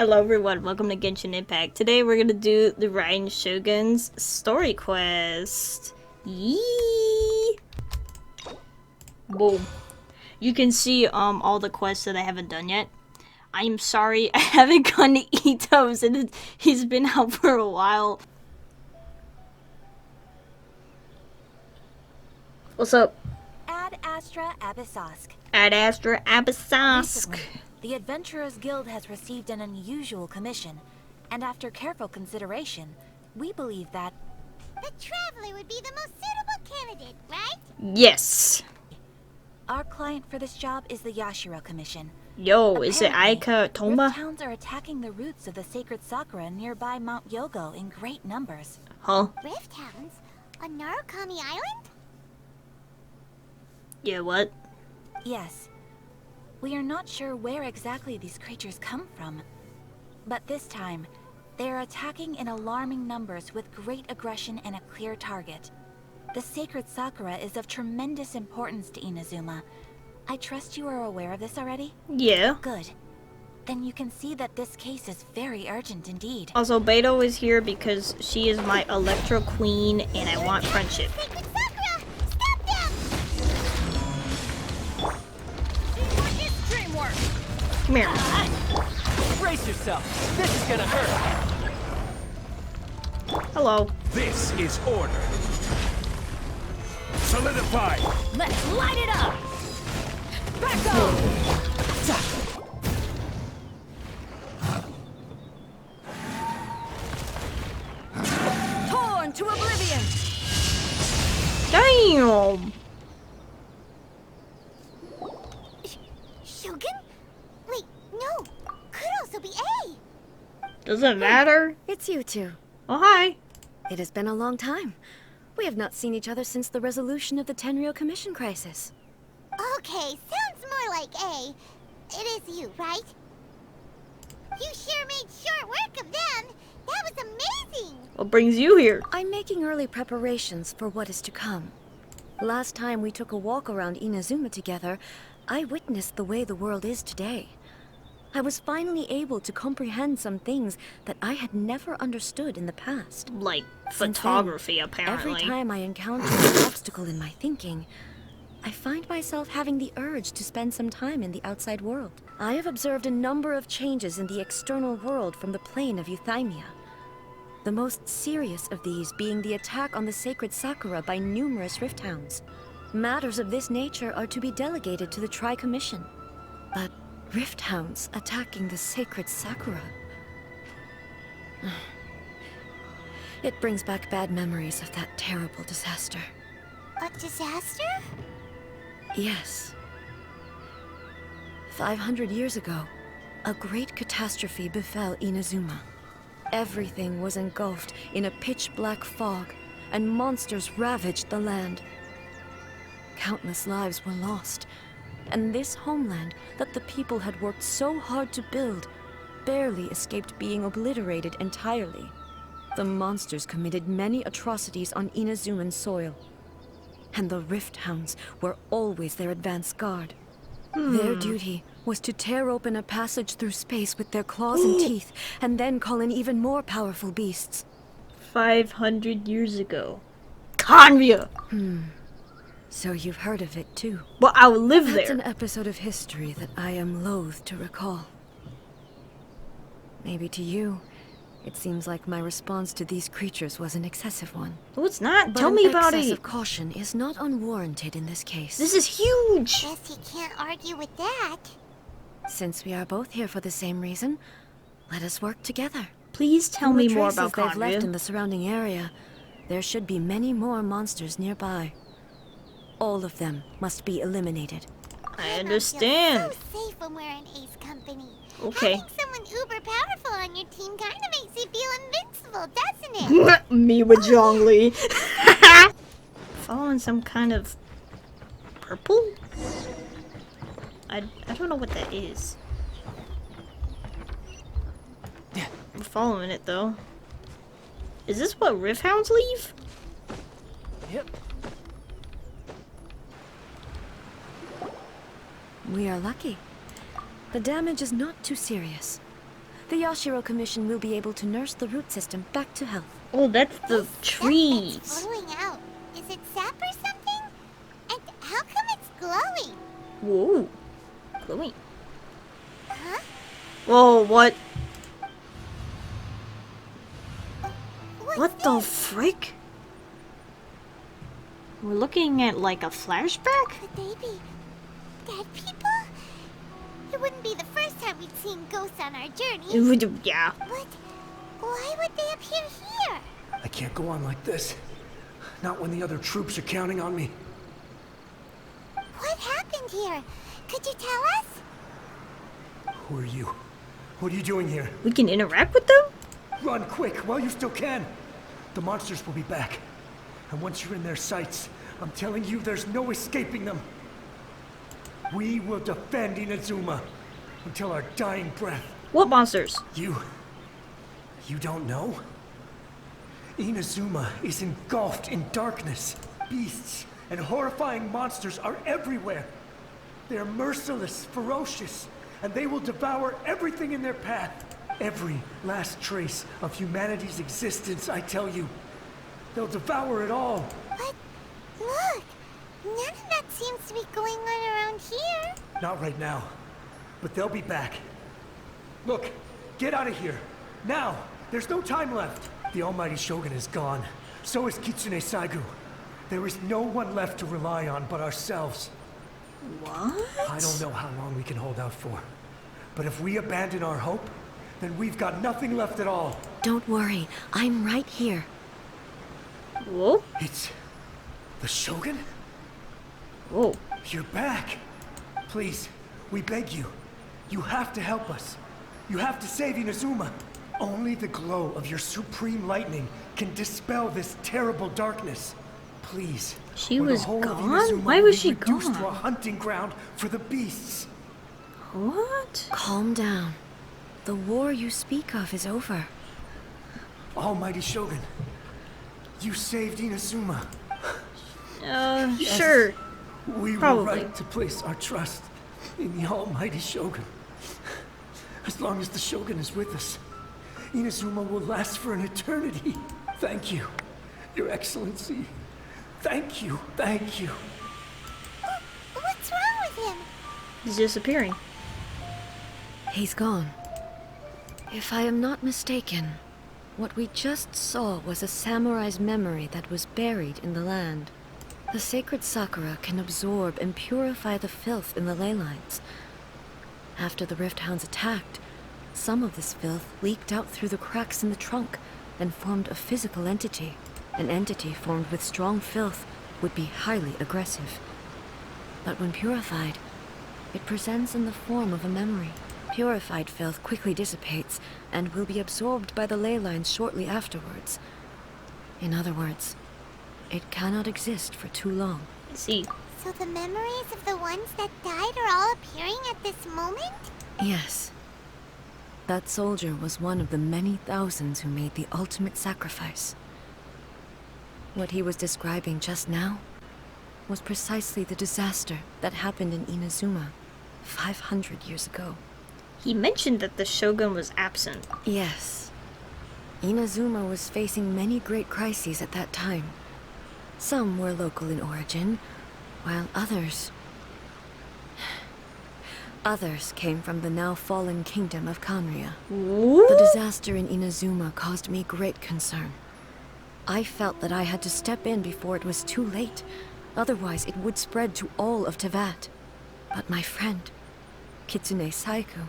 Hello everyone, welcome to Genshin Impact. Today we're gonna do the Raiden Shogun's story quest. Yee! Boom. You can see all the quests that I haven't done yet. I am sorry, I haven't gone to Ito's and he's been out for a while. What's up? Ad Astra Abyssosk. Ad Astra Abyssosk. Recently, the Adventurers Guild has received an unusual commission, and after careful consideration, we believe that the Traveler would be the most suitable candidate, right? Yes. Our client for this job is the Yashiro Commission. Yo, is it Aika Tomba? Rift Hounds are attacking the roots of the sacred Sakura nearby Mount Yogo in great numbers. Huh? Rift Hounds? On Narukami Island? Yeah, what? Yes. We are not sure where exactly these creatures come from. But this time, they are attacking in alarming numbers with great aggression and a clear target. The sacred Sakura is of tremendous importance to Inazuma. I trust you are aware of this already? Yeah. Good. Then you can see that this case is very urgent indeed. Also, Beto is here because she is my Electro Queen and I want friendship. Sacred Sakura! Stop them! Dreamwork! Come here. Brace yourself. This is gonna hurt. Hello. This is order. Solidify. Let's light it up! Back up! Torn to oblivion! Damn. Shogun? Wait, no. Could also be A. Doesn't matter. It's you two. Oh, hi. It has been a long time. We have not seen each other since the resolution of the Tenryou Commission crisis. Okay, sounds more like A. It is you, right? You sure made short work of them. That was amazing. What brings you here? I'm making early preparations for what is to come. Last time we took a walk around Inazuma together, I witnessed the way the world is today. I was finally able to comprehend some things that I had never understood in the past. Like Since then, photography, apparently. Every time I encounter an obstacle in my thinking, I find myself having the urge to spend some time in the outside world. I have observed a number of changes in the external world from the plane of Euthymia. The most serious of these being the attack on the sacred Sakura by numerous Rift Hounds. Matters of this nature are to be delegated to the Tri-Commission. But Rift Hounds attacking the sacred Sakura... It brings back bad memories of that terrible disaster. A disaster? Yes. 500 years ago, a great catastrophe befell Inazuma. Everything was engulfed in a pitch-black fog, and monsters ravaged the land. Countless lives were lost, and this homeland that the people had worked so hard to build barely escaped being obliterated entirely. The monsters committed many atrocities on Inazuman soil, and the Rift Hounds were always their advance guard. Their duty was to tear open a passage through space with their claws and teeth, and then call in even more powerful beasts. 500 years ago. Convia! So you've heard of it too. Well, I would live That's there. an episode of history that I am loath to recall. Maybe to you, it seems like my response to these creatures was an excessive one. No, it's not. But Tell me about excess it. of caution is not unwarranted in this case. This is huge. Guess you can't argue with that. Since we are both here for the same reason, let us work together. Please tell From me the more traces about they've left in Convia. the surrounding area, there should be many more monsters nearby. All of them must be eliminated. I understand. So safe when we're in Ace company. Okay. Having someone uber powerful on your team kind of makes you feel invincible, doesn't it? Me with Zhongli. Following some kind of purple? I don't know what that is. I'm following it though. Is this what Rift Hounds leave? Yep. We are lucky. The damage is not too serious. The Yashiro Commission will be able to nurse the root system back to health. Oh, that's the This trees. stuff that's flowing out. Is it sap or something? And how come it's glowing? Whoa. Glowing. Huh? Whoa, what? What's What the this? frick? We're looking at like a flashback? Could they be dead people? It wouldn't be the first time we'd seen ghosts on our journey. Yeah. But why would they appear here? I can't go on like this. Not when the other troops are counting on me. What happened here? Could you tell us? Who are you? What are you doing here? We can interact with them? Run quick while you still can. The monsters will be back. And once you're in their sights, I'm telling you, there's no escaping them. We will defend Inazuma until our dying breath. What monsters? You don't know? Inazuma is engulfed in darkness. Beasts and horrifying monsters are everywhere. They're merciless, ferocious, and they will devour everything in their path. Every last trace of humanity's existence, I tell you. They'll devour it all. But look, none of that seems to be going on around here. Not right now, but they'll be back. Look, get out of here. Now! There's no time left. The almighty Shogun is gone. So is Kitsune Saigu. There is no one left to rely on but ourselves. What? I don't know how long we can hold out for. But if we abandon our hope, then we've got nothing left at all. Don't worry, I'm right here. Whoa. It's the Shogun? Whoa. You're back. Please, we beg you. You have to help us. You have to save Inazuma. Only the glow of your supreme lightning can dispel this terrible darkness. Please. She or the was whole of gone? Inazuma Why will was be she reduced to a gone? hunting ground for the beasts. What? Calm down. The war you speak of is over. Almighty Shogun, you saved Inazuma. Yes. Sure. We were Probably. right to place our trust in the almighty Shogun. As long as the Shogun is with us, Inazuma will last for an eternity. Thank you, Your Excellency. Thank you, thank you. What's wrong with him? He's disappearing. He's gone. If I am not mistaken, what we just saw was a samurai's memory that was buried in the land. The sacred sakura can absorb and purify the filth in the ley lines. After the Rift Hounds attacked, some of this filth leaked out through the cracks in the trunk and formed a physical entity. An entity formed with strong filth would be highly aggressive. But when purified, it presents in the form of a memory. Purified filth quickly dissipates and will be absorbed by the ley lines shortly afterwards. In other words, it cannot exist for too long. I see. So the memories of the ones that died are all appearing at this moment? Yes. That soldier was one of the many thousands who made the ultimate sacrifice. What he was describing just now was precisely the disaster that happened in Inazuma 500 years ago. He mentioned that the Shogun was absent. Yes. Inazuma was facing many great crises at that time. Some were local in origin, while others came from the now fallen kingdom of Kanria. The disaster in Inazuma caused me great concern. I felt that I had to step in before it was too late, otherwise it would spread to all of Tevat. But my friend, Kitsune Saigu,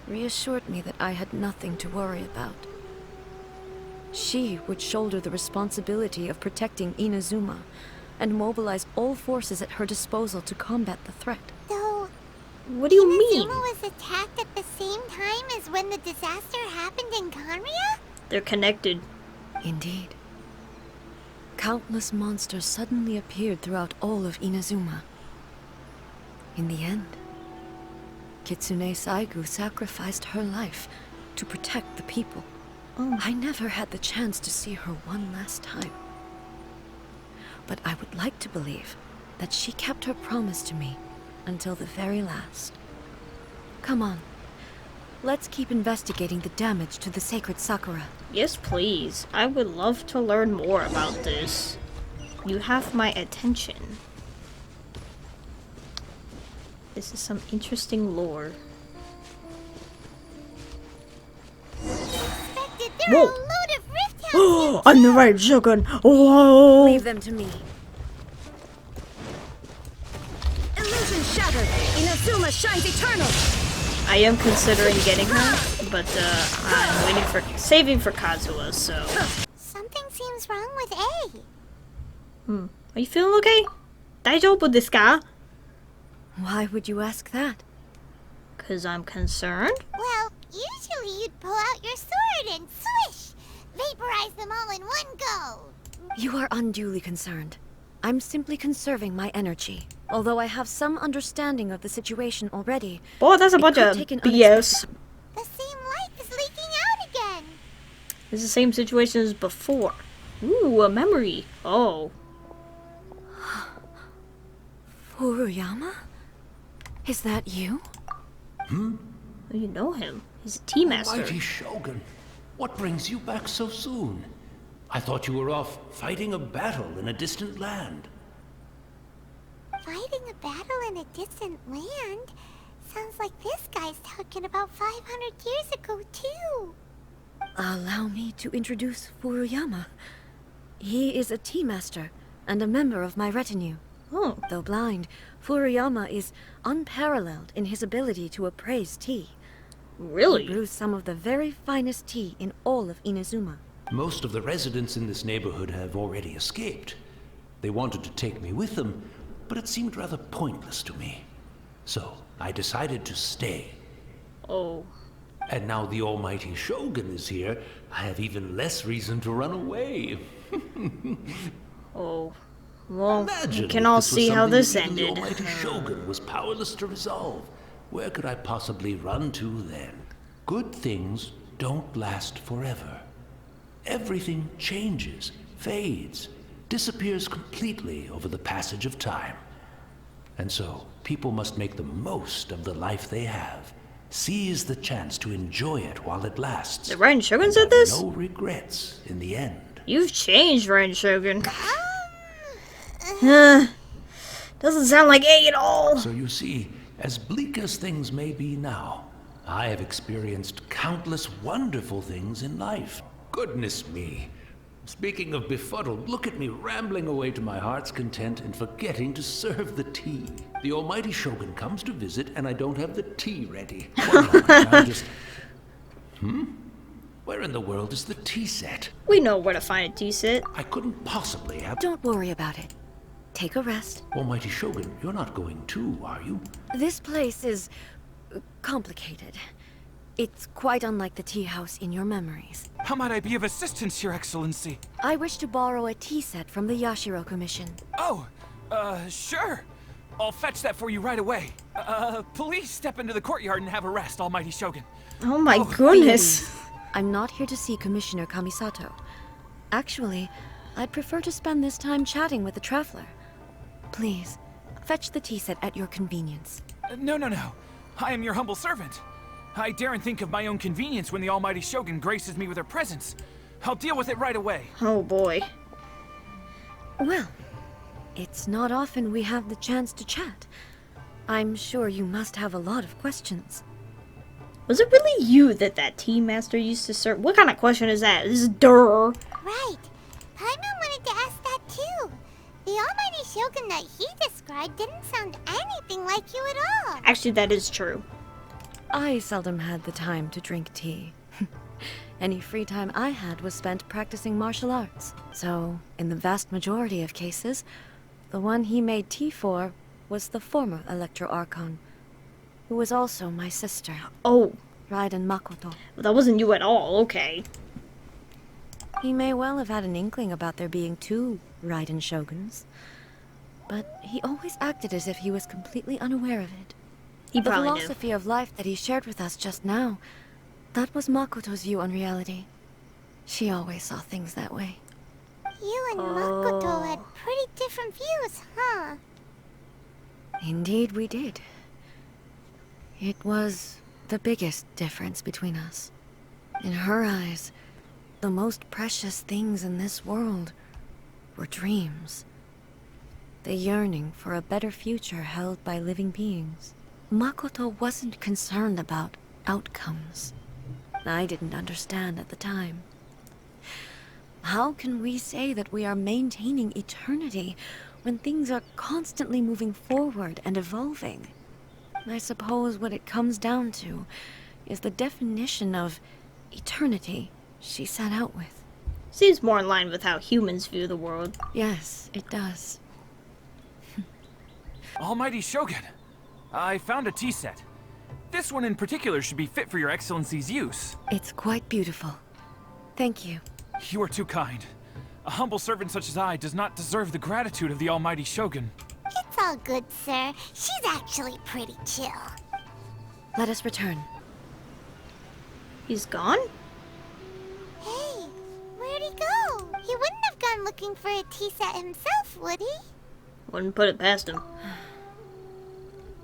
reassured me that I had nothing to worry about. She would shoulder the responsibility of protecting Inazuma and mobilize all forces at her disposal to combat the threat. So, What do you mean? Inazuma was attacked at the same time as when the disaster happened in Kanria? They're connected. Indeed. Countless monsters suddenly appeared throughout all of Inazuma. In the end, Kitsune Saigu sacrificed her life to protect the people. Oh. I never had the chance to see her one last time. But I would like to believe that she kept her promise to me until the very last. Come on. let's keep investigating the damage to the sacred Sakura. Yes, please. I would love to learn more about this. You have my attention. This is some interesting lore. Expected there are a load of rift houses. I'm the Raiden Shogun! Whoa! Leave them to me. Illusion shattered! Inazuma shines eternal! I am considering getting her, but I'm waiting for saving for Kazuha, so. Something seems wrong with A. Are you feeling okay? 大丈夫ですか? Why would you ask that? 'Cause I'm concerned. Well, usually you'd pull out your sword and swish! Vaporize them all in one go! You are unduly concerned. I'm simply conserving my energy. Although I have some understanding of the situation already. Boy, that's a it bunch could of take an BS. The same light is leaking out again! It's the same situation as before. Ooh, a memory. Oh. Furuyama? Is that you? You know him. He's a tea master. Mighty Shogun, what brings you back so soon? I thought you were off fighting a battle in a distant land. Fighting a battle in a distant land? Sounds like this guy's talking about 500 years ago, too. Allow me to introduce Furuyama. He is a tea master and a member of my retinue. Oh. Though blind, Furuyama is unparalleled in his ability to appraise tea. Really? He brews some of the very finest tea in all of Inazuma. Most of the residents in this neighborhood have already escaped. They wanted to take me with them, but it seemed rather pointless to me. So I decided to stay. Oh. And now the almighty Shogun is here, I have even less reason to run away. Oh. Well, Imagine you can if all this was see how something this that even ended. The almighty Shogun was powerless to resolve. Where could I possibly run to then? Good things don't last forever. Everything changes, fades, disappears completely over the passage of time. And so, people must make the most of the life they have. Seize the chance to enjoy it while it lasts. The Raiden Shogun said Have this? no regrets in the end. You've changed, Raiden Shogun. Doesn't sound like A at all. So you see, as bleak as things may be now, I have experienced countless wonderful things in life. Goodness me. Speaking of befuddled, look at me rambling away to my heart's content and forgetting to serve the tea. The almighty Shogun comes to visit and I don't have the tea ready. One moment, I'm just... Where in the world is the tea set? We know where to find a tea set. I couldn't possibly have... Don't worry about it. Take a rest. Almighty Shogun, you're not going too, are you? This place is complicated. It's quite unlike the tea house in your memories. How might I be of assistance, Your Excellency? I wish to borrow a tea set from the Yashiro Commission. Oh, sure. I'll fetch that for you right away. Please step into the courtyard and have a rest, Almighty Shogun. Oh my goodness. I'm not here to see Commissioner Kamisato. Actually, I'd prefer to spend this time chatting with the traveler. Please, fetch the tea set at your convenience. No. I am your humble servant. I daren't think of my own convenience when the Almighty Shogun graces me with her presence. I'll deal with it right away. Oh boy. Well, it's not often we have the chance to chat. I'm sure you must have a lot of questions. Was it really you that tea master used to serve? What kind of question is that? This is durr. Right. Paimon wanted to ask that too. The almighty Shogun that he described didn't sound anything like you at all. Actually, that is true. I seldom had the time to drink tea. Any free time I had was spent practicing martial arts. So, in the vast majority of cases, the one he made tea for was the former Electro Archon, who was also my sister, Oh, Raiden Makoto. that wasn't you at all. Okay. He may well have had an inkling about there being two Raiden Shoguns, but he always acted as if he was completely unaware of it. He The probably knew. philosophy of life that he shared with us just now, that was Makoto's view on reality. She always saw things that way. You and Makoto had pretty different views, huh? Indeed we did. It was the biggest difference between us. In her eyes, the most precious things in this world were dreams. The yearning for a better future held by living beings. Makoto wasn't concerned about outcomes. I didn't understand at the time. How can we say that we are maintaining eternity when things are constantly moving forward and evolving? I suppose what it comes down to is the definition of eternity she set out with. Seems more in line with how humans view the world. Yes, it does. Almighty Shogun, I found a tea set. This one in particular should be fit for your Excellency's use. It's quite beautiful. Thank you. You are too kind. A humble servant such as I does not deserve the gratitude of the Almighty Shogun. It's all good, sir. She's actually pretty chill. Let us return. He's gone? Hey, where'd he go? He wouldn't have gone looking for a tea set himself, would he? Wouldn't put it past him.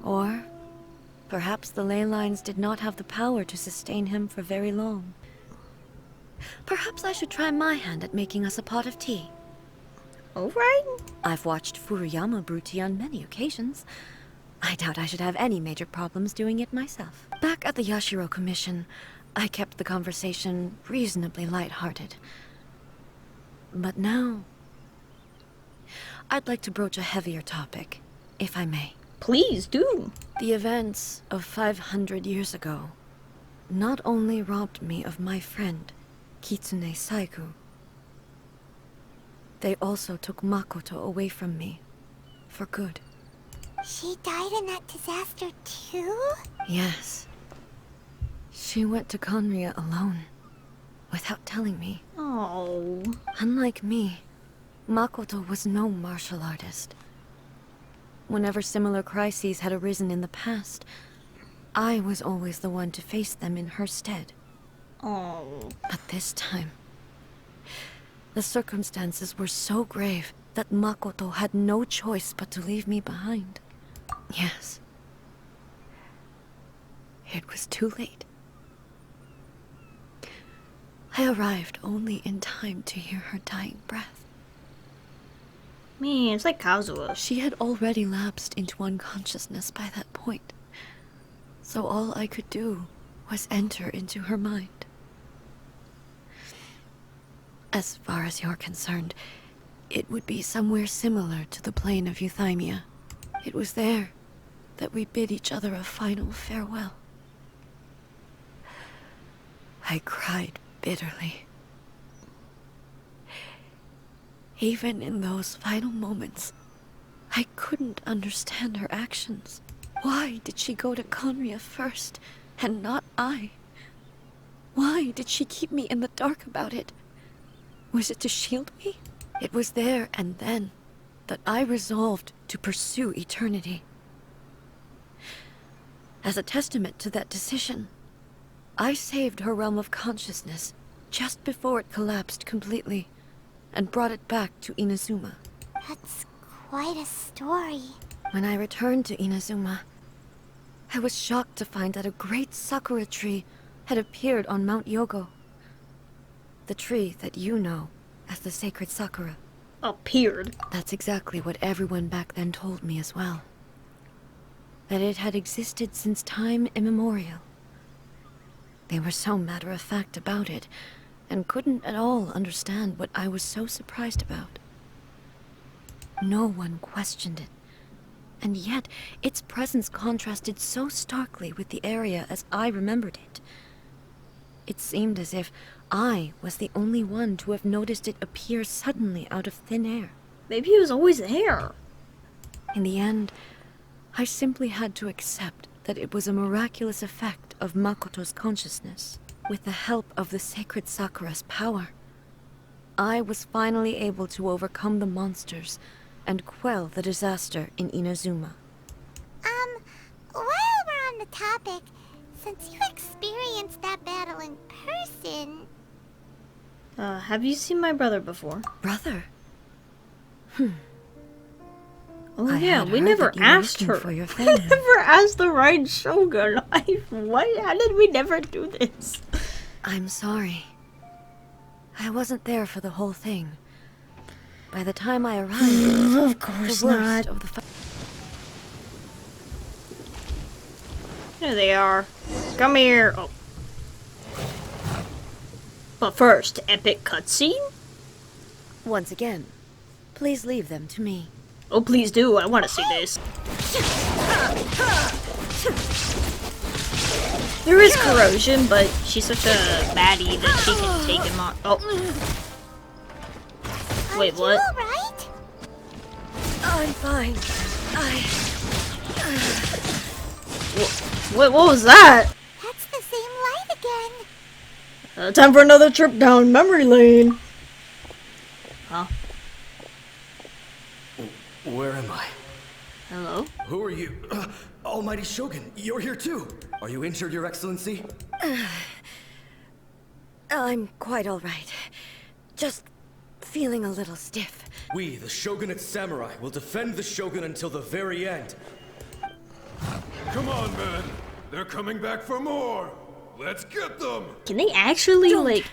Or perhaps the ley lines did not have the power to sustain him for very long. Perhaps I should try my hand at making us a pot of tea. Alright. I've watched Furuyama brew tea on many occasions. I doubt I should have any major problems doing it myself. Back at the Yashiro Commission, I kept the conversation reasonably light-hearted. But now, I'd like to broach a heavier topic, if I may. Please do. The events of 500 years ago not only robbed me of my friend, Kitsune Saigu, they also took Makoto away from me, for good. She died in that disaster too? Yes. She went to Conria alone, without telling me. Oh. Unlike me, Makoto was no martial artist. Whenever similar crises had arisen in the past, I was always the one to face them in her stead. Oh. But this time, the circumstances were so grave that Makoto had no choice but to leave me behind. Yes. It was too late. I arrived only in time to hear her dying breath. Man, it's like Kazuha. She had already lapsed into unconsciousness by that point, so all I could do was enter into her mind. As far as you're concerned, it would be somewhere similar to the plane of Euthymia. It was there that we bid each other a final farewell. I cried bitterly. Even in those final moments, I couldn't understand her actions. Why did she go to Conria first, and not I? Why did she keep me in the dark about it? Was it to shield me? It was there and then that I resolved to pursue eternity. As a testament to that decision, I saved her realm of consciousness just before it collapsed completely, and brought it back to Inazuma. That's quite a story. When I returned to Inazuma, I was shocked to find that a great sakura tree had appeared on Mount Yogo. The tree that you know as the sacred sakura. Appeared. That's exactly what everyone back then told me as well. That it had existed since time immemorial. They were so matter-of-fact about it, and couldn't at all understand what I was so surprised about. No one questioned it, and yet its presence contrasted so starkly with the area as I remembered it. It seemed as if I was the only one to have noticed it appear suddenly out of thin air. Maybe he was always there. In the end, I simply had to accept that it was a miraculous effect of Makoto's consciousness. With the help of the sacred Sakura's power, I was finally able to overcome the monsters and quell the disaster in Inazuma. While we're on the topic, since you experienced that battle in person... Have you seen my brother before? Brother? Oh I yeah, had we heard never that you were asked looking her. for your We family. never asked the Raiden Shogun. What? How did we never do this? I'm sorry. I wasn't there for the whole thing. By the time I arrived, Of course the worst not. of the There they are. Come here. Oh. But first, epic cutscene? Once again, please leave them to me. Oh, please do. I want to see this. There is corrosion, but she's such a baddie that she can take him on. Oh. Wait, Are what? you alright? I'm fine. What was that? That's the same light again. Time for another trip down memory lane. Huh? Where am I? Hello? Who are you? Almighty Shogun, you're here too. Are you injured, Your Excellency? I'm quite all right. Just feeling a little stiff. We, the Shogunate Samurai, will defend the Shogun until the very end. Come on, men. They're coming back for more. Let's get them. Can they actually, Don't. like...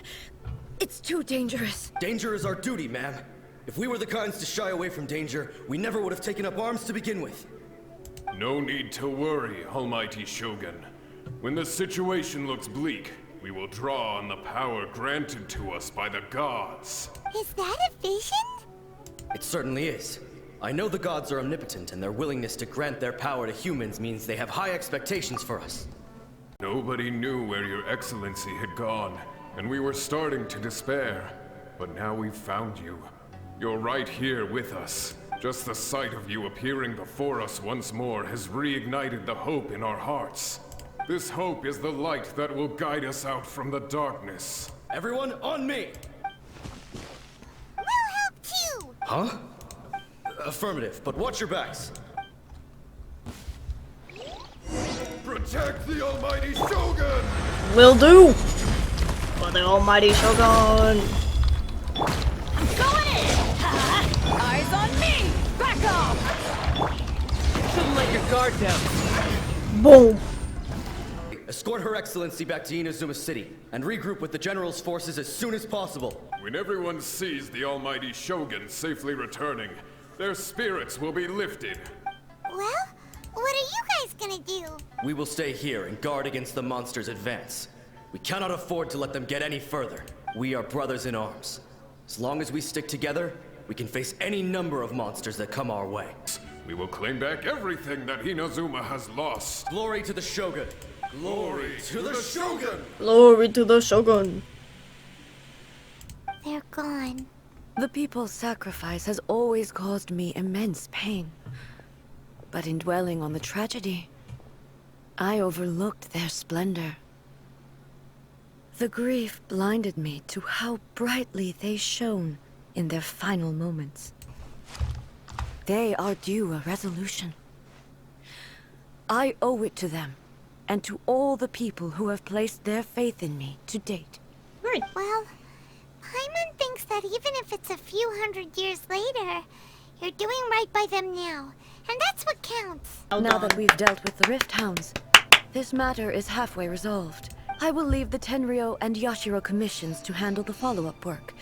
It's too dangerous. Danger is our duty, ma'am. If we were the kinds to shy away from danger, we never would have taken up arms to begin with. No need to worry, Almighty Shogun. When the situation looks bleak, we will draw on the power granted to us by the gods. Is that a vision? It certainly is. I know the gods are omnipotent, and their willingness to grant their power to humans means they have high expectations for us. Nobody knew where Your Excellency had gone, and we were starting to despair. But now we've found you. You're right here with us. Just the sight of you appearing before us once more has reignited the hope in our hearts. This hope is the light that will guide us out from the darkness. Everyone, on me! We'll help too! Huh? Affirmative, but watch your backs. Protect the Almighty Shogun! Will do! For the almighty Shogun! Going in! Eyes on me! Back off! Shouldn't let your guard down. Boom! Escort Her Excellency back to Inazuma City, and regroup with the General's forces as soon as possible. When everyone sees the Almighty Shogun safely returning, their spirits will be lifted. Well, what are you guys gonna do? We will stay here and guard against the monster's advance. We cannot afford to let them get any further. We are brothers in arms. As long as we stick together, we can face any number of monsters that come our way. We will claim back everything that Inazuma has lost. Glory to the Shogun! Glory to the Shogun! Glory to the Shogun! They're gone. The people's sacrifice has always caused me immense pain. But in dwelling on the tragedy, I overlooked their splendor. The grief blinded me to how brightly they shone in their final moments. They are due a resolution. I owe it to them, and to all the people who have placed their faith in me to date. Right. Well, Paimon thinks that even if it's a few hundred years later, you're doing right by them now. And that's what counts. Now that we've dealt with the Rift Hounds, this matter is halfway resolved. I will leave the Tenryo and Yashiro commissions to handle the follow-up work,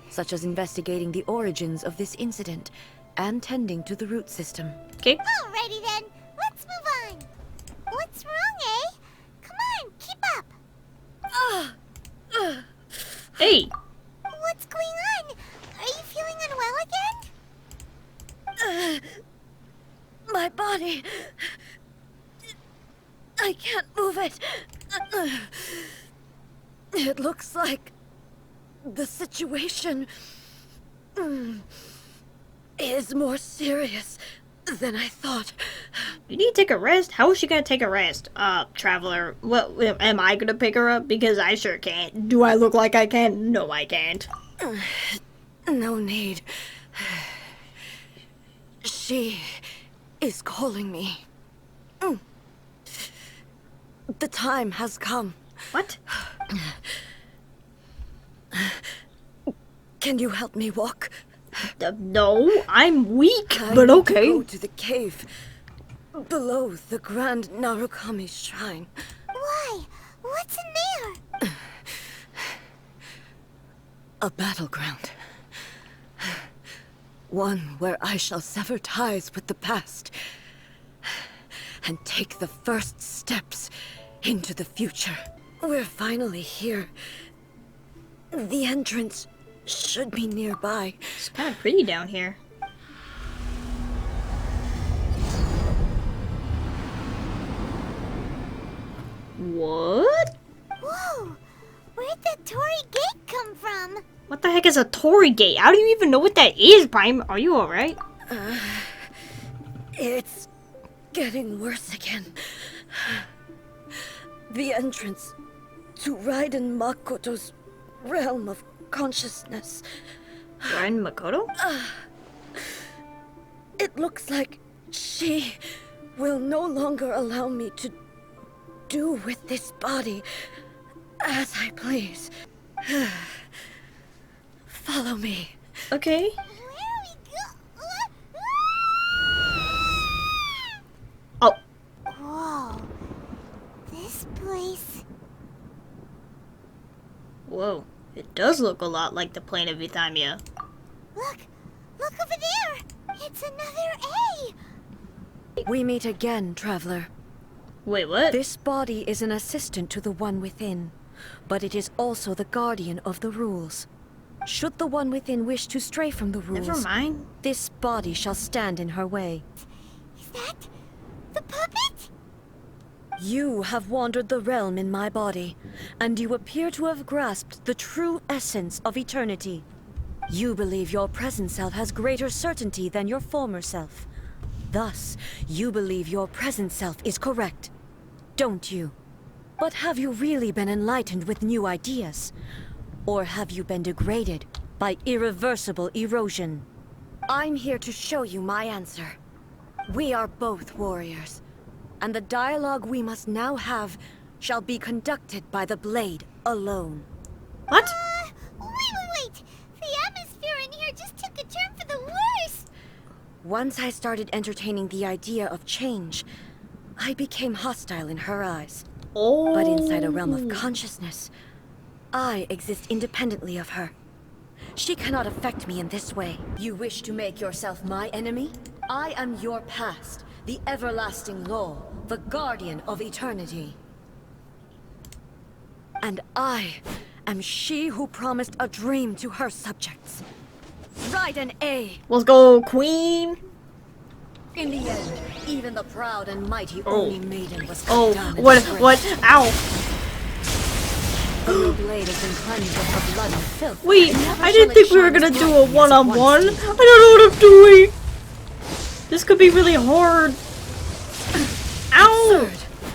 such as investigating the origins of this incident and tending to the root system. Okay. Alrighty then, let's move on. What's wrong, eh? Come on, keep up. Hey! What's going on? Are you feeling unwell again? My body... I can't move it. It looks like the situation is more serious than I thought. You need to take a rest? How is she gonna take a rest? Traveler, what, am I gonna pick her up? Because I sure can't. Do I look like I can? No, I can't. No need. She is calling me. The time has come. What? Can you help me walk? No, I'm weak, I but need to okay. go to the cave below the Grand Narukami Shrine. Why? What's in there? A battleground. One where I shall sever ties with the past and take the first steps into the future. We're finally here. The entrance should be nearby. It's kind of pretty down here. What? Whoa! Where'd the Torii Gate come from? What the heck is a Torii Gate? How do you even know what that is, Prime? Are you alright? It's getting worse again. The entrance to Raiden Makoto's realm of consciousness. Raiden Makoto? It looks like she will no longer allow me to do with this body as I please. Follow me. Okay. Where we go? Oh. Whoa. This place. Whoa. It does look a lot like the plane of Euthymia. Look! Look over there! It's another A! We meet again, traveler. Wait, what? This body is an assistant to the one within, but it is also the guardian of the rules. Should the one within wish to stray from the rules, Never mind. this body shall stand in her way. Is that the puppet? You have wandered the realm in my body, and you appear to have grasped the true essence of eternity. You believe your present self has greater certainty than your former self. Thus, you believe your present self is correct, don't you? But have you really been enlightened with new ideas? Or have you been degraded by irreversible erosion? I'm here to show you my answer. We are both warriors, and the dialogue we must now have shall be conducted by the blade alone. What? Wait! The atmosphere in here just took a turn for the worse! Once I started entertaining the idea of change, I became hostile in her eyes. Oh. But inside a realm of consciousness, I exist independently of her. She cannot affect me in this way. You wish to make yourself my enemy? I am your past, the everlasting law, the guardian of eternity. And I am she who promised a dream to her subjects. Raiden A. Let's go, Queen. In the end, even the proud and mighty Oni maiden was cut Oh, down in what? disgrace. What? Ow. Your blade has been cleansed of her blood and filth. Wait, Never I shall didn't it think we were shine gonna as do a brightly as it one-on-one. once I don't know what I'm doing. This could be really hard. Ow!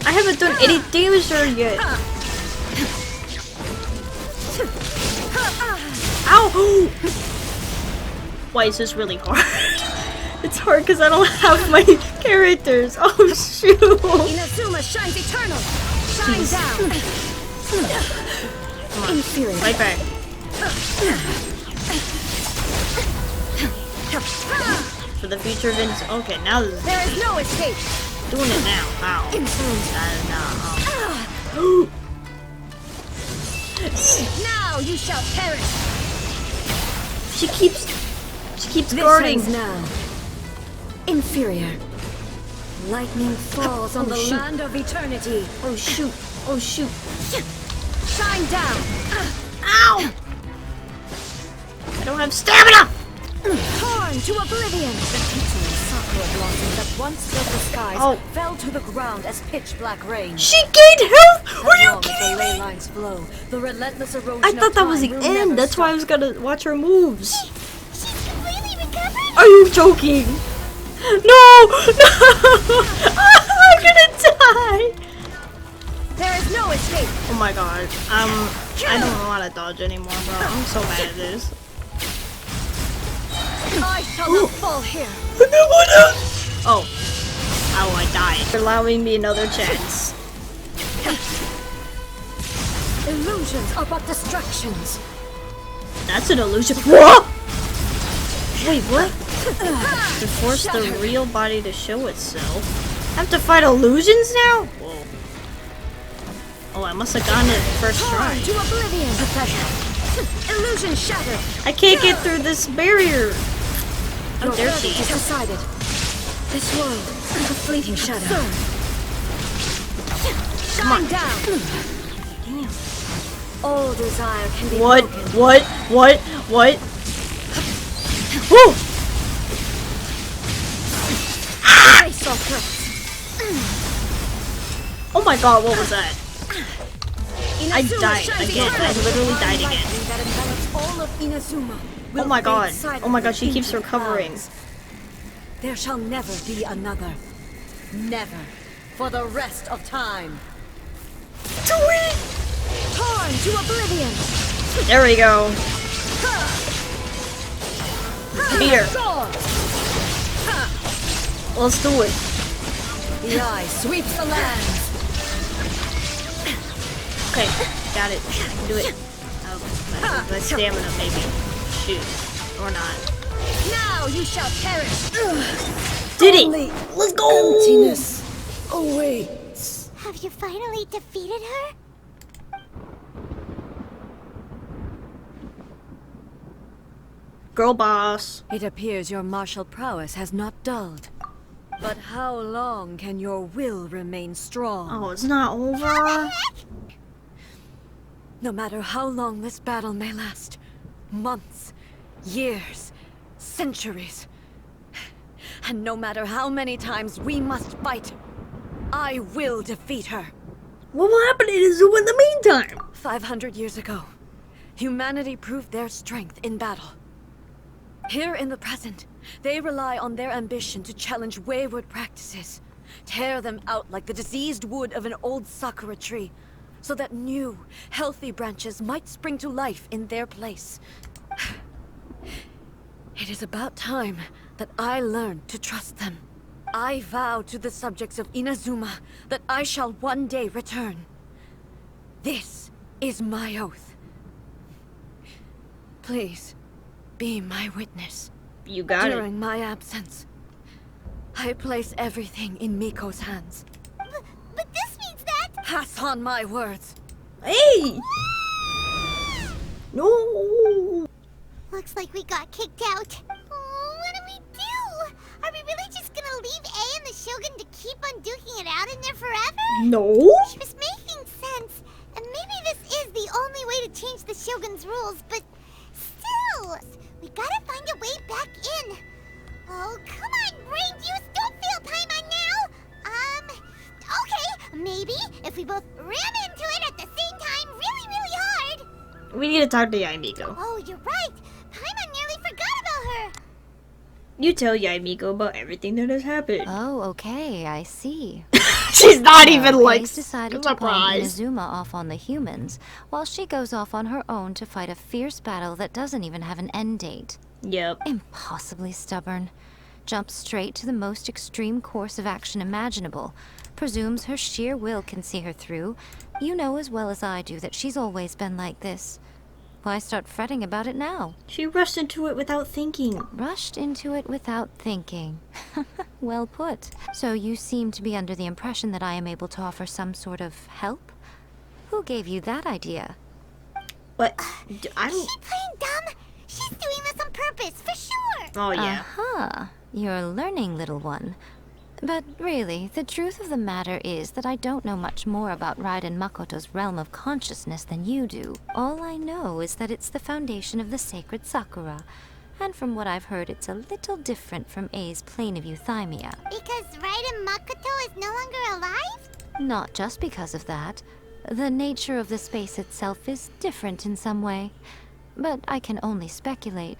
I haven't done any damage to her yet. Ow! Why is this really hard? It's hard because I don't have my characters. Oh shoot! Inazuma shines eternal. Shine down. Inferior. Right back. For the future Vince. Okay, now this is There is no escape. doing it now. Ow. Now you shall perish. She keeps This guarding. ends now. Inferior. Lightning falls on Oh, the shoot. land of eternity. Oh shoot! Oh shoot! Shine down. Ow! I don't have stamina! Torn to oblivion. The tinsel sakura blossoms that once filled the skies Oh. fell to the ground as pitch black rain. She gained health! Are As you long as the kidding ley me? lines flow, the relentless erosion I of thought that was the time will never end. That's why I stop. was gonna watch her moves. She's completely recovered? Are you joking? No! No! I'm gonna die! There is no escape. Oh my god. I don't know how to dodge anymore, bro. I'm so bad at this. I shall not fall here. Oh. Oh, I died. You're allowing me another chance. Illusions are but distractions. That's an illusion. What? Wait, what? To force the real body to show itself. I have to fight illusions now? Whoa. Oh, I must have gotten it first try. To oblivion, Professor. Illusion shattered. I can't get through this barrier. Oh, there she is. is. Decided. This world is a fleeting shadow. Shine down. Damn. All desire can be What? broken. What? Woo! Face off threats. Oh my god, what was that? I Inazuma died shines again. I eternal. literally died again. Lightning that envelops all of Inazuma Oh will my god. fade silently Oh my god, she keeps into recovering. clouds. There shall never be another. Never. For the rest of time. Sweet! Torn to oblivion. There we go. Here. Let's do it. The eye sweeps the land. Okay, got it. Do it. Oh, my stamina, maybe. Shoot. Or not. Now you shall perish. Did Only it! Let's go! emptiness awaits. Have you finally defeated her? Girl boss. It appears your martial prowess has not dulled. But how long can your will remain strong? Oh, it's not over. No matter how long this battle may last, months, years, centuries, and no matter how many times we must fight, I will defeat her. What will happen to Inazuma in the meantime? 500 years ago, humanity proved their strength in battle. Here in the present, they rely on their ambition to challenge wayward practices, tear them out like the diseased wood of an old sakura tree, so that new, healthy branches might spring to life in their place. It is about time that I learn to trust them. I vow to the subjects of Inazuma that I shall one day return. This is my oath. Please, be my witness. You got During it. my absence, I place everything in Miko's hands. But this means that... Pass on my words. Hey! No! Looks like we got kicked out. Oh, what do we do? Are we really just gonna leave A and the Shogun to keep on duking it out in there forever? No? She was making sense. And maybe this is the only way to change the Shogun's rules, but still, we gotta find a way back in. Oh, come on, brain juice, don't fail Paimon now. Okay, maybe if we both ran into it at the same time really hard. We need to talk to Yaimiko. Oh, you're right. Paimon nearly forgot about her. You tell Yaimiko about everything that has happened. Oh, okay, I see. She's not even like Ace decided to palm surprised. Inazuma off on the humans, while she goes off on her own to fight a fierce battle that doesn't even have an end date. Yep. Impossibly stubborn. Jumps straight to the most extreme course of action imaginable. Presumes her sheer will can see her through. You know as well as I do that she's always been like this. Why start fretting about it now? She rushed into it without thinking. Rushed into it without thinking. Well put. So you seem to be under the impression that I am able to offer some sort of help? Who gave you that idea? But I'm... Is she playing dumb? She's doing this on purpose, for sure. Oh, yeah. Aha! You're learning, little one. But really, the truth of the matter is that I don't know much more about Raiden Makoto's realm of consciousness than you do. All I know is that it's the foundation of the sacred Sakura. And from what I've heard, it's a little different from A's plane of euthymia. Because Raiden Makoto is no longer alive? Not just because of that. The nature of the space itself is different in some way. But I can only speculate.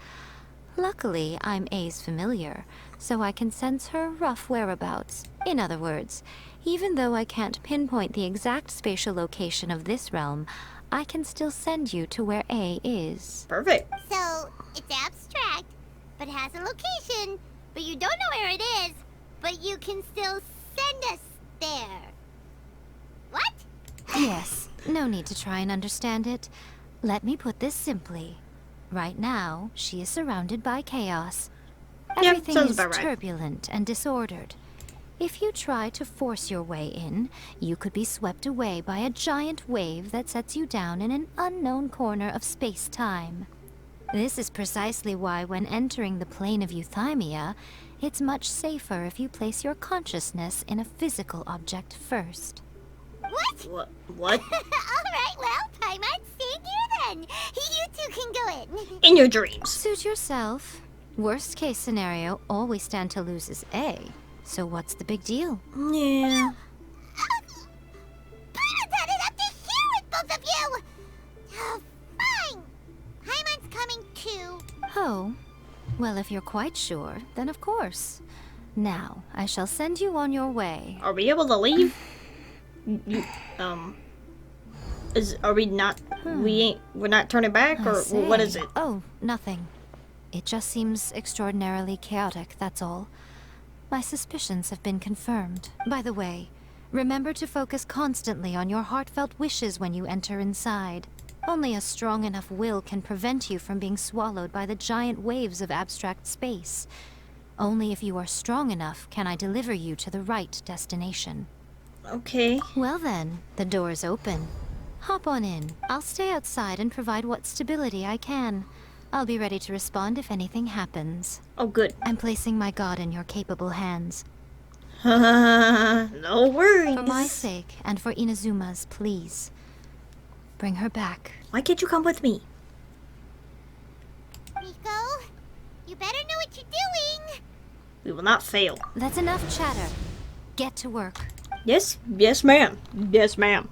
Luckily, I'm A's familiar, so I can sense her rough whereabouts. In other words, even though I can't pinpoint the exact spatial location of this realm, I can still send you to where A is. Perfect. So, it's abstract, but has a location, but you don't know where it is, but you can still send us there. What? Yes, no need to try and understand it. Let me put this simply. Right now, she is surrounded by chaos. Yeah, Everything sounds is about right. turbulent and disordered. If you try to force your way in, you could be swept away by a giant wave that sets you down in an unknown corner of space-time. This is precisely why when entering the plane of euthymia, it's much safer if you place your consciousness in a physical object first. What? What? Alright, well, Paimon, stay here then. You two can go in. In your dreams. Suit yourself. Worst case scenario, all we stand to lose is A. So what's the big deal? Yeah. Paimon's had it up to here with both of you. Oh, fine. Paimon's coming too. Oh, well, if you're quite sure, then of course. Now, I shall send you on your way. Are we able to leave? Are we not? We're not turning back, or what is it? Oh, nothing. It just seems extraordinarily chaotic, that's all. My suspicions have been confirmed. By the way, remember to focus constantly on your heartfelt wishes when you enter inside. Only a strong enough will can prevent you from being swallowed by the giant waves of abstract space. Only if you are strong enough can I deliver you to the right destination. Okay. Well then, the door's open. Hop on in. I'll stay outside and provide what stability I can. I'll be ready to respond if anything happens. Oh, good. I'm placing my god in your capable hands. No worries. For my sake, and for Inazuma's, please. Bring her back. Why can't you come with me? Rico, you better know what you're doing. We will not fail. That's enough chatter. Get to work. Yes? Yes, ma'am. Yes, ma'am.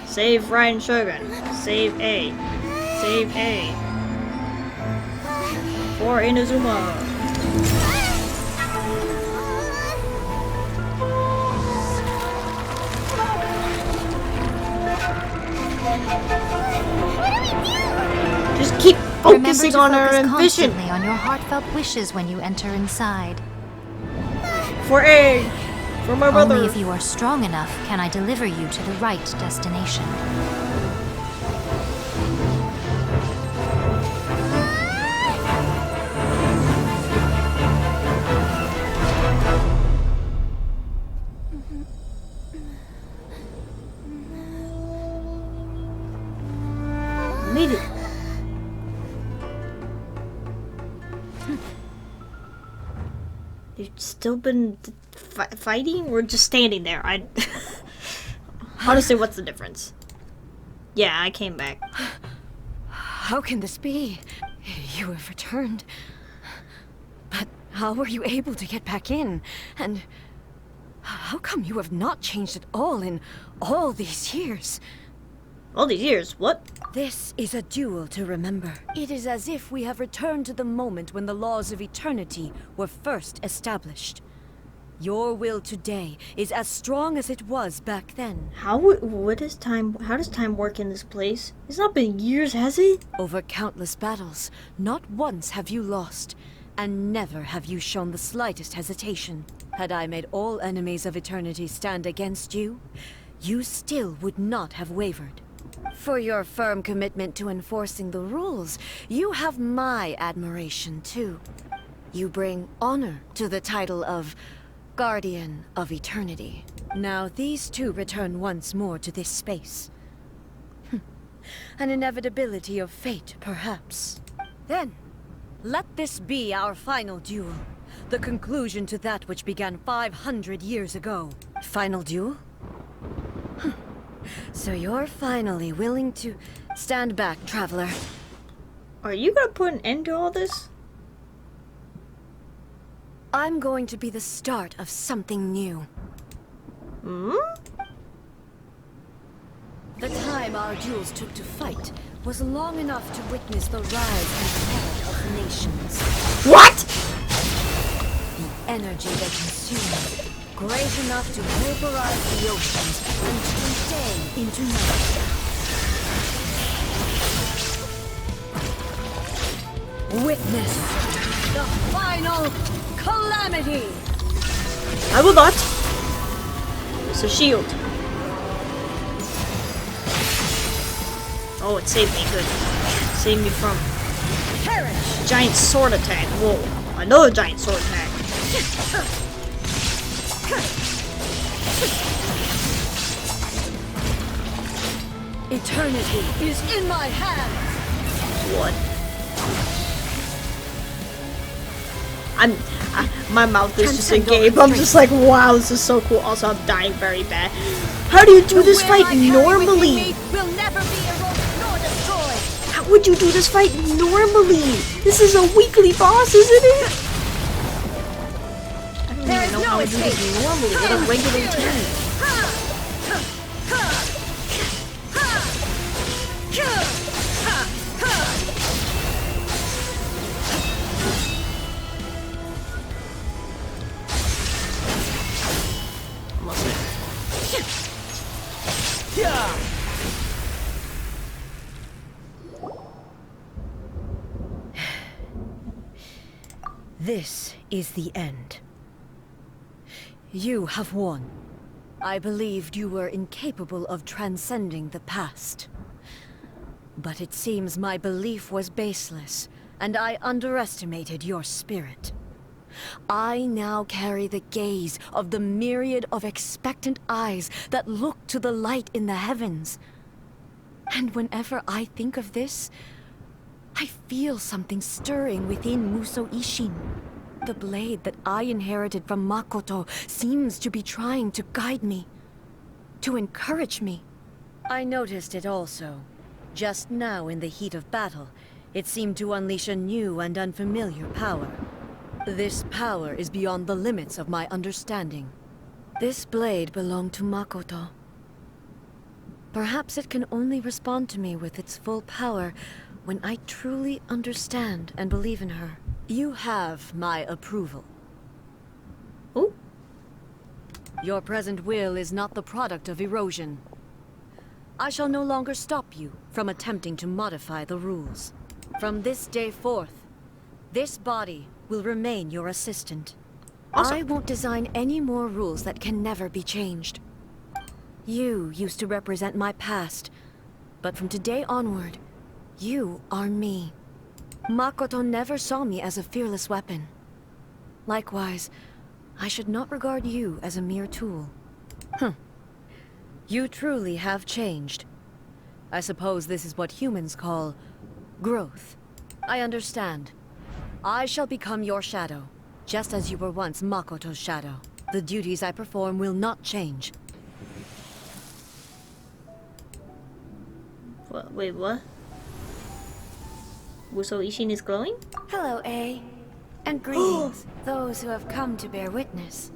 Save Raiden Shogun. Save A. Save A. For Inazuma. Just keep focusing on our ambition. Constantly on your heartfelt wishes when you enter inside. For A. For my brother. Only if you are strong enough can I deliver you to the right destination. Made it. You've still been fighting? Or just standing there? Honestly, what's the difference? Yeah, I came back. How can this be? You have returned. But how were you able to get back in? And how come you have not changed at all in all these years? All these years? What? This is a duel to remember. It is as if we have returned to the moment when the laws of eternity were first established. Your will today is as strong as it was back then. How does time work in this place? It's not been years, has it? Over countless battles, not once have you lost, and never have you shown the slightest hesitation. Had I made all enemies of eternity stand against you, you still would not have wavered. For your firm commitment to enforcing the rules, you have my admiration too. You bring honor to the title of Guardian of Eternity. Now these two return once more to this space. An inevitability of fate, perhaps. Then, let this be our final duel. The conclusion to that which began 500 years ago. Final duel? So you're finally willing to stand back, traveler. Are you gonna put an end to all this? I'm going to be the start of something new. The time our duels took to fight was long enough to witness the rise and fall of the nations. What? The energy they consume, great enough to vaporize the oceans and turn day into night. Witness the final calamity! I will not. it's a shield. Oh, it saved me. Good. Saved me from giant sword attack. Whoa. Another giant sword attack. Eternity is in my hands. What? My mouth is just agape. I'm just like, wow, this is so cool. Also, I'm dying very bad. How do you do this fight normally? Will never be eroded nor destroyed. How would you do this fight normally? This is a weekly boss, isn't it? I don't even know how to do this normally with a regular team. This is the end. You have won. I believed you were incapable of transcending the past. But it seems my belief was baseless, and I underestimated your spirit. I now carry the gaze of the myriad of expectant eyes that look to the light in the heavens. And whenever I think of this, I feel something stirring within Musou Ishin. The blade that I inherited from Makoto seems to be trying to guide me, to encourage me. I noticed it also. Just now in the heat of battle, it seemed to unleash a new and unfamiliar power. This power is beyond the limits of my understanding. This blade belonged to Makoto. Perhaps it can only respond to me with its full power when I truly understand and believe in her. You have my approval. Oh? Your present will is not the product of erosion. I shall no longer stop you from attempting to modify the rules. From this day forth, this body will remain your assistant. Awesome. I won't design any more rules that can never be changed. You used to represent my past, but from today onward, you are me. Makoto never saw me as a fearless weapon. Likewise, I should not regard you as a mere tool. You truly have changed. I suppose this is what humans call growth. I understand. I shall become your shadow, just as you were once Makoto's shadow. The duties I perform will not change. What? Wait, what? Musou Ishin is glowing? Hello, A. And greetings, those who have come to bear witness.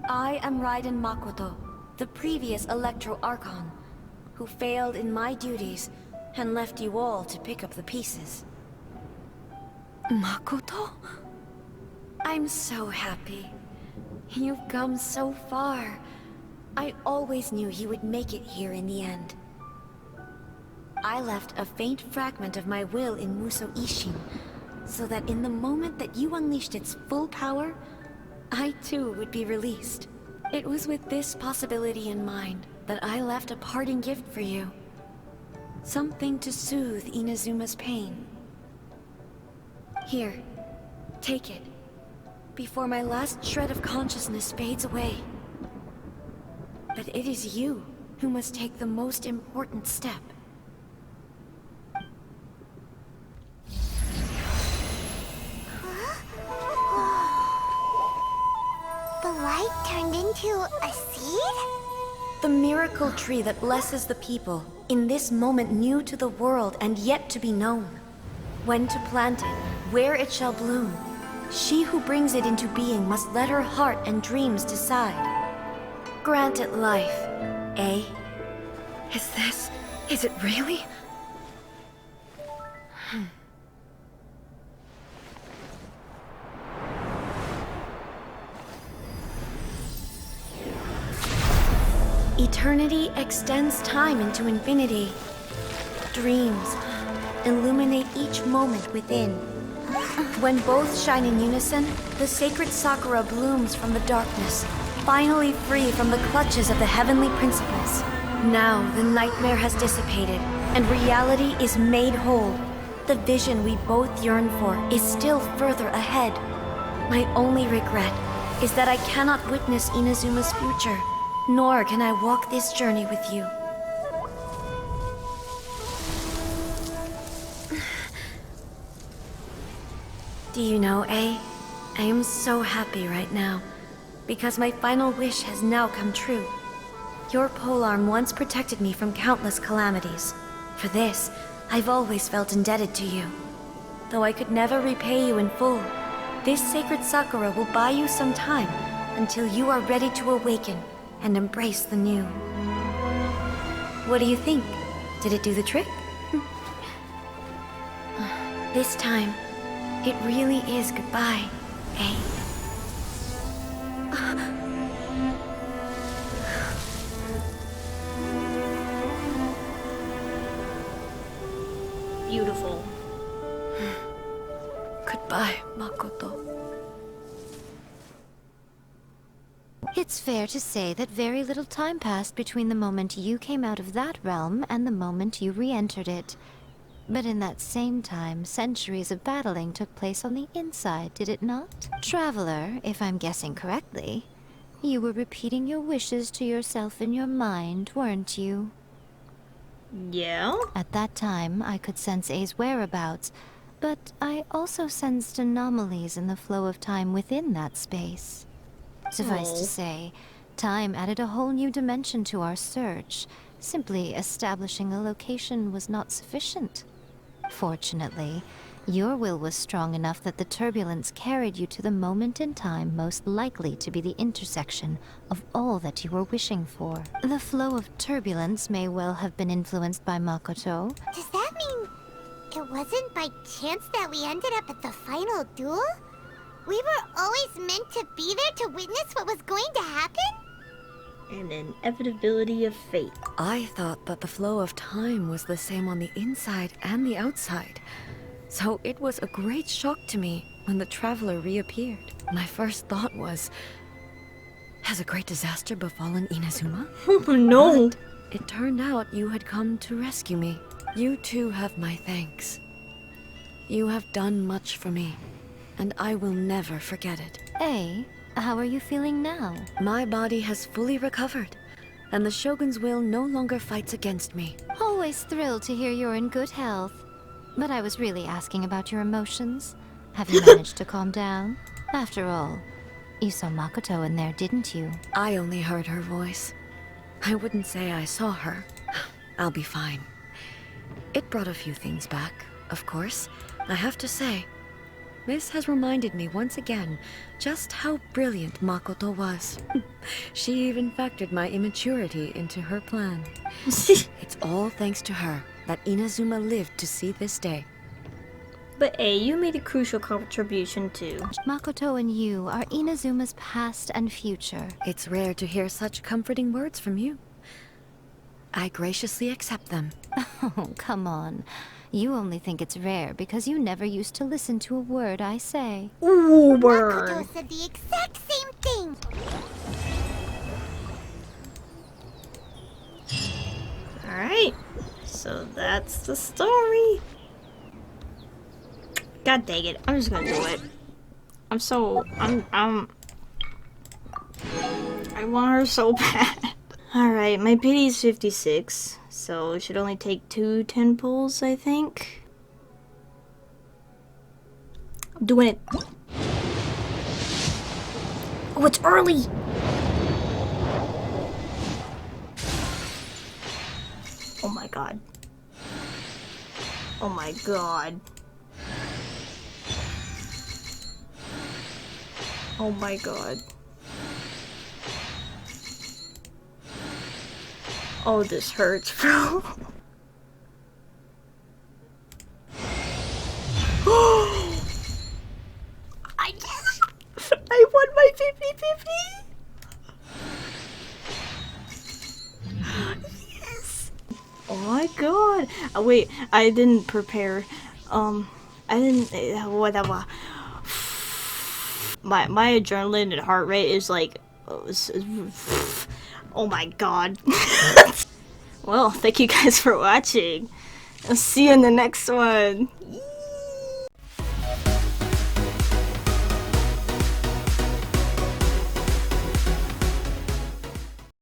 I am Raiden Makoto, the previous Electro Archon, who failed in my duties and left you all to pick up the pieces. Makoto? I'm so happy. You've come so far. I always knew you would make it here in the end. I left a faint fragment of my will in Musou Ishin, so that in the moment that you unleashed its full power, I too would be released. It was with this possibility in mind that I left a parting gift for you. Something to soothe Inazuma's pain. Here, take it, before my last shred of consciousness fades away. But it is you who must take the most important step. The light turned into a seed? The miracle tree that blesses the people, in this moment new to the world and yet to be known. When to plant it, where it shall bloom. She who brings it into being must let her heart and dreams decide. Grant it life, eh? Is it really? Eternity extends time into infinity. Dreams illuminate each moment within. When both shine in unison, the sacred Sakura blooms from the darkness, finally free from the clutches of the heavenly principles. Now the nightmare has dissipated, and reality is made whole. The vision we both yearn for is still further ahead. My only regret is that I cannot witness Inazuma's future, nor can I walk this journey with you. Do you know, I am so happy right now, because my final wish has now come true. Your polearm once protected me from countless calamities. For this, I've always felt indebted to you. Though I could never repay you in full, this sacred Sakura will buy you some time until you are ready to awaken and embrace the new. What do you think? Did it do the trick? This time, it really is goodbye, eh? Beautiful. Goodbye, Makoto. It's fair to say that very little time passed between the moment you came out of that realm and the moment you re-entered it. But in that same time, centuries of battling took place on the inside, did it not? Traveler, if I'm guessing correctly, you were repeating your wishes to yourself in your mind, weren't you? Yeah? At that time, I could sense A's whereabouts, but I also sensed anomalies in the flow of time within that space. Suffice to say, time added a whole new dimension to our search. Simply establishing a location was not sufficient. Fortunately, your will was strong enough that the turbulence carried you to the moment in time most likely to be the intersection of all that you were wishing for. The flow of turbulence may well have been influenced by Makoto. Does that mean it wasn't by chance that we ended up at the final duel? We were always meant to be there to witness what was going to happen? An inevitability of fate. I thought that the flow of time was the same on the inside and the outside. So it was a great shock to me when the traveler reappeared. My first thought was, has a great disaster befallen Inazuma? Oh no! But it turned out you had come to rescue me. You too have my thanks. You have done much for me, and I will never forget it. A, how are you feeling now? My body has fully recovered, and the Shogun's will no longer fights against me. Always thrilled to hear you're in good health. But I was really asking about your emotions. Have you managed to calm down? After all, you saw Makoto in there, didn't you? I only heard her voice. I wouldn't say I saw her. I'll be fine. It brought a few things back, of course. I have to say, this has reminded me once again just how brilliant Makoto was. She even factored my immaturity into her plan. It's all thanks to her that Inazuma lived to see this day. But A, you made a crucial contribution too. Makoto and you are Inazuma's past and future. It's rare to hear such comforting words from you. I graciously accept them. Oh, come on. You only think it's rare because you never used to listen to a word I say. Ooh, word. Makoto said the exact same thing. Alright. So that's the story. God dang it. I'm just gonna do it. I want her so bad. Alright, my pity is 56. So it should only take 2 10 pulls, I think. I'm doing it. Oh, it's early! Oh my god. Oh my god. Oh my god. Oh, this hurts, bro. I won my 50-50. Yes. Oh my god. Wait, I didn't prepare. Whatever. my adrenaline and heart rate is like, oh my god. Well, thank you guys for watching. I'll see you in the next one.